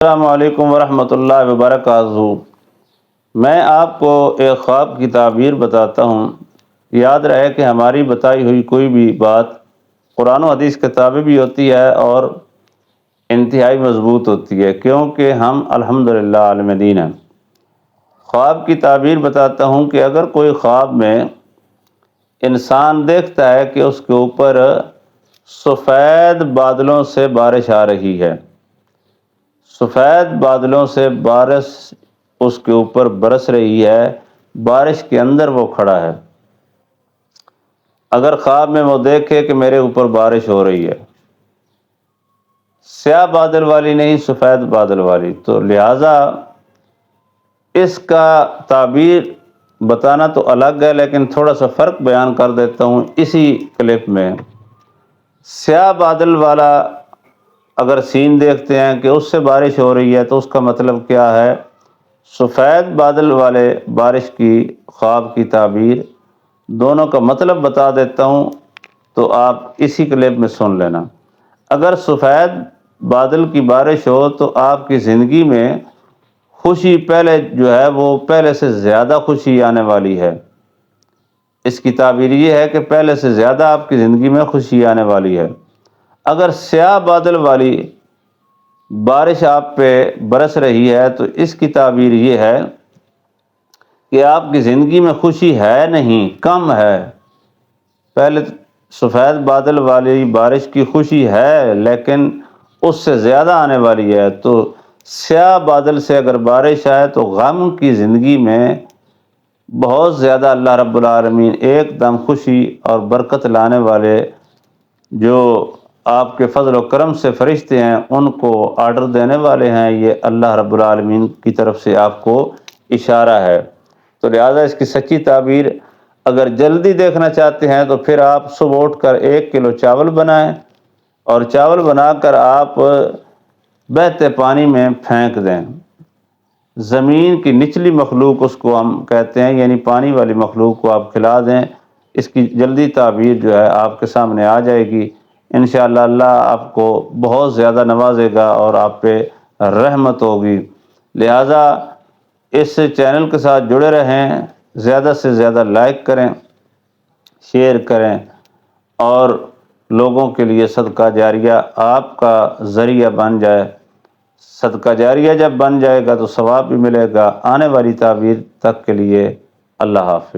السلام علیکم ورحمۃ اللہ وبرکاتہ۔ میں آپ کو ایک خواب کی تعبیر بتاتا ہوں۔ یاد رہے کہ ہماری بتائی ہوئی کوئی بھی بات قرآن و حدیث کے تابع بھی ہوتی ہے اور انتہائی مضبوط ہوتی ہے، کیونکہ ہم الحمدللہ عالم دین ہیں۔ خواب کی تعبیر بتاتا ہوں کہ اگر کوئی خواب میں انسان دیکھتا ہے کہ اس کے اوپر سفید بادلوں سے بارش آ رہی ہے، سفید بادلوں سے بارش اس کے اوپر برس رہی ہے، بارش کے اندر وہ کھڑا ہے۔ اگر خواب میں وہ دیکھے کہ میرے اوپر بارش ہو رہی ہے، سیاہ بادل والی نہیں، سفید بادل والی، تو لہٰذا اس کا تعبیر بتانا تو الگ ہے، لیکن تھوڑا سا فرق بیان کر دیتا ہوں اسی کلپ میں۔ سیاہ بادل والا اگر سین دیکھتے ہیں کہ اس سے بارش ہو رہی ہے تو اس کا مطلب کیا ہے؟ سفید بادل والے بارش کی خواب کی تعبیر، دونوں کا مطلب بتا دیتا ہوں تو آپ اسی کلپ میں سن لینا۔ اگر سفید بادل کی بارش ہو تو آپ کی زندگی میں خوشی پہلے سے زیادہ خوشی آنے والی ہے۔ اس کی تعبیر یہ ہے کہ پہلے سے زیادہ آپ کی زندگی میں خوشی آنے والی ہے۔ اگر سیاہ بادل والی بارش آپ پہ برس رہی ہے تو اس کی تعبیر یہ ہے کہ آپ کی زندگی میں خوشی ہے نہیں، کم ہے۔ پہلے سفید بادل والی بارش کی خوشی ہے لیکن اس سے زیادہ آنے والی ہے، تو سیاہ بادل سے اگر بارش آئے تو غم کی زندگی میں بہت زیادہ اللہ رب العالمین ایک دم خوشی اور برکت لانے والے جو آپ کے فضل و کرم سے فرشتے ہیں ان کو آرڈر دینے والے ہیں، یہ اللہ رب العالمین کی طرف سے آپ کو اشارہ ہے۔ تو لہٰذا اس کی سچی تعبیر اگر جلدی دیکھنا چاہتے ہیں تو پھر آپ صبح اٹھ کر 1 کلو چاول بنائیں اور چاول بنا کر آپ بہتے پانی میں پھینک دیں۔ زمین کی نچلی مخلوق اس کو ہم کہتے ہیں، یعنی پانی والی مخلوق کو آپ کھلا دیں۔ اس کی جلدی تعبیر جو ہے آپ کے سامنے آ جائے گی۔ انشاءاللہ اللہ آپ کو بہت زیادہ نوازے گا اور آپ پہ رحمت ہوگی۔ لہٰذا اس چینل کے ساتھ جڑے رہیں، زیادہ سے زیادہ لائک کریں، شیئر کریں اور لوگوں کے لیے صدقہ جاریہ آپ کا ذریعہ بن جائے۔ صدقہ جاریہ جب بن جائے گا تو ثواب بھی ملے گا۔ آنے والی تعبیر تک کے لیے اللہ حافظ۔